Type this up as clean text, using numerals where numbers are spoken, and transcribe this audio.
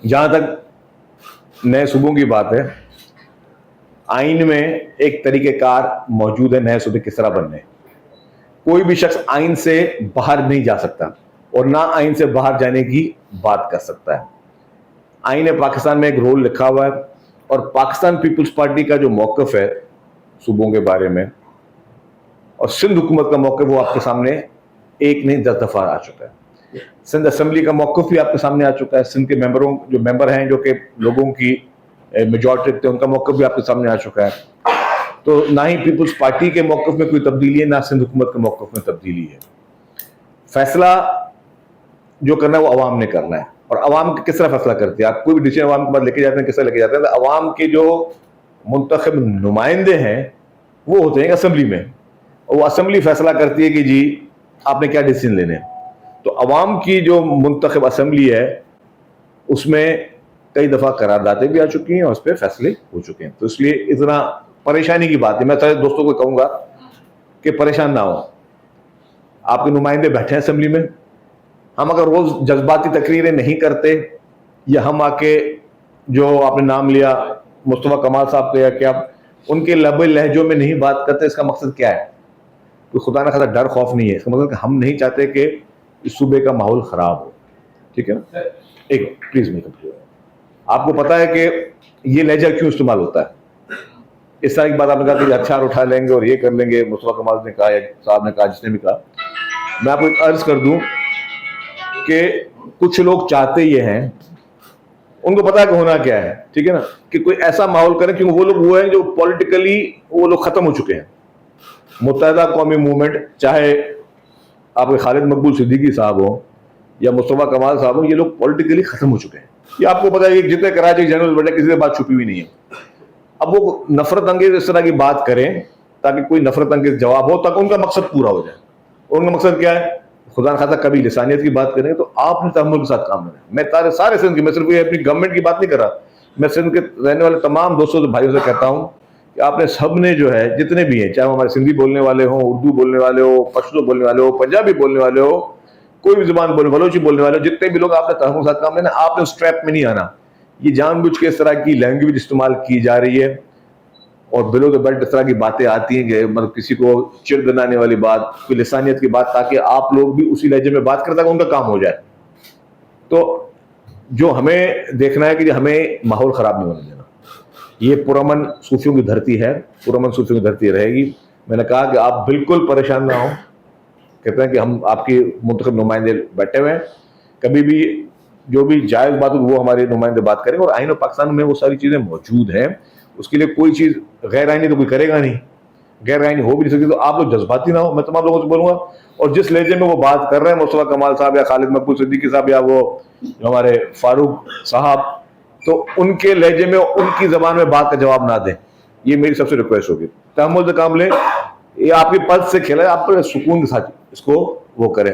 جہاں تک نئے صوبوں کی بات ہے، آئین میں ایک طریقہ کار موجود ہے نئے صوبے کس طرح بننے. کوئی بھی شخص آئین سے باہر نہیں جا سکتا اور نہ آئین سے باہر جانے کی بات کر سکتا ہے. آئین پاکستان میں ایک رول لکھا ہوا ہے، اور پاکستان پیپلز پارٹی کا جو موقف ہے صوبوں کے بارے میں اور سندھ حکومت کا موقف، وہ آپ کے سامنے ایک نہیں 10 دفعہ آ چکا ہے. سندھ اسمبلی کا موقف بھی آپ کے سامنے آ چکا ہے. سندھ کے ممبر ہیں جو کہ لوگوں کی میجورٹی رکھتے ہیں، ان کا موقف بھی آپ کے سامنے آ چکا ہے. تو نہ ہی پیپلز پارٹی کے موقف میں کوئی تبدیلی ہے، نہ سندھ حکومت کے موقف میں تبدیلی ہے. فیصلہ جو کرنا ہے وہ عوام نے کرنا ہے. اور عوام کس طرح فیصلہ کرتی ہے؟ آپ کوئی بھی ڈیسیژن عوام کے پاس لے کے جاتے ہیں، کس طرح لے کے جاتے ہیں؟ تو عوام کے جو منتخب نمائندے ہیں وہ ہوتے ہیں اسمبلی میں، اور وہ اسمبلی فیصلہ کرتی ہے کہ جی آپ نے کیا ڈیسیژن لینے ہیں. تو عوام کی جو منتخب اسمبلی ہے اس میں کئی دفعہ قراردادیں بھی آ چکی ہیں اور اس پہ فیصلے ہو چکے ہیں. تو اس لیے اتنا پریشانی کی بات ہے. میں سارے دوستوں کو کہوں گا کہ پریشان نہ ہو. آپ کے نمائندے بیٹھے ہیں اسمبلی میں. ہم اگر روز جذباتی تقریریں نہیں کرتے، یا ہم آ کے جو آپ نے نام لیا مصطفیٰ کمال صاحب کا، یا کہ آپ ان کے لب لہجوں میں نہیں بات کرتے، اس کا مقصد کیا ہے؟ کوئی خدا نہ خاصا ڈر خوف نہیں ہے. اس کا مطلب کہ ہم نہیں چاہتے کہ اس صوبے کا ماحول خراب ہو. ٹھیک ہے نا؟ ایک پلیز نہیں کرتے. آپ کو پتا ہے کہ یہ لہجہ کیوں استعمال ہوتا ہے؟ اس طرح کی بات آپ نے کہا کہ ہتھیار اٹھا لیں گے اور یہ کر لیں گے، مصطفیٰ کمال نے کہا یا صاحب نے کہا، جس نے بھی کہا. میں آپ کو ایک عرض کر دوں کہ کچھ لوگ چاہتے یہ ہیں، ان کو پتا ہے کہ ہونا کیا ہے. ٹھیک ہے نا؟ کہ کوئی ایسا ماحول کریں، کیونکہ وہ لوگ وہ ہیں جو پولیٹیکلی وہ لوگ ختم ہو چکے ہیں. متحدہ قومی موومنٹ، چاہے آپ کے خالد مقبول صدیقی صاحب ہوں یا مصطفیٰ کمال صاحب ہوں، یہ لوگ پولیٹیکلی ختم ہو چکے ہیں. یہ آپ کو پتا ہے کہ جتنے کراچی جنرل بیٹھے کسی سے بات چھپی ہوئی نہیں ہے. اب وہ نفرت انگیز اس طرح کی بات کریں تاکہ کوئی نفرت انگیز جواب ہو، تاکہ ان کا مقصد پورا ہو جائے. ان کا مقصد کیا ہے؟ خدا نخواستہ کبھی لسانیت کی بات کریں تو آپ نے تحمل کے ساتھ کام کریں. میں سارے سندھ کی، میں صرف اپنی گورنمنٹ کی بات نہیں کر رہا، میں سندھ کے رہنے والے تمام دوستوں سے بھائیوں سے کہتا ہوں کہ آپ نے سب نے جو ہے، جتنے بھی ہیں، چاہے وہ ہمارے سندھی بولنے والے ہوں، اردو بولنے والے ہو، پشتو بولنے والے ہو، پنجابی بولنے والے ہو، کوئی بھی زبان بولنے، بلوچی بولنے والے ہو، جتنے بھی لوگ آپ نے تحمل کے ساتھ کام لینا، آپ نے اس ٹریپ میں نہیں آنا. یہ جان بوجھ کے اس طرح کی لینگویج استعمال کی جا رہی ہے اور بلو دا بیلٹ اس طرح کی باتیں آتی ہیں کہ مطلب کسی کو چڑ دلانے والی بات، کوئی لسانیت کی بات، تاکہ آپ لوگ بھی اسی لہجے میں بات کرتا کہ ان کا کام ہو جائے. تو جو ہمیں دیکھنا ہے کہ ہمیں ماحول خراب نہیں ہونے دینا. یہ پرامن صوفیوں کی دھرتی ہے، پرامن صوفیوں کی دھرتی رہے گی. میں نے کہا کہ آپ بالکل پریشان نہ ہوں. کہتے ہیں کہ ہم آپ کی منتخب نمائندے بیٹھے ہوئے ہیں، کبھی بھی جو بھی جائز بات ہو وہ ہمارے نمائندے بات کریں گے. اور آئین پاکستان میں وہ ساری چیزیں موجود ہیں. اس کے لیے کوئی چیز غیر آئینی تو کوئی کرے گا نہیں، غیر آئینی ہو بھی نہیں سکتی. تو آپ لوگ جذباتی نہ ہو. میں تمام لوگوں سے بولوں گا، اور جس لہجے میں وہ بات کر رہے ہیں مصطفیٰ کمال صاحب یا خالد مقبول صدیقی صاحب یا وہ ہمارے فاروق صاحب، تو ان کے لہجے میں ان کی زبان میں بات کا جواب نہ دیں. یہ میری سب سے ریکویسٹ ہوگی. تحمل سے کام لیں. یہ آپ کے پد سے کھیلا ہے، آپ سکون کے ساتھ اس کو وہ کریں.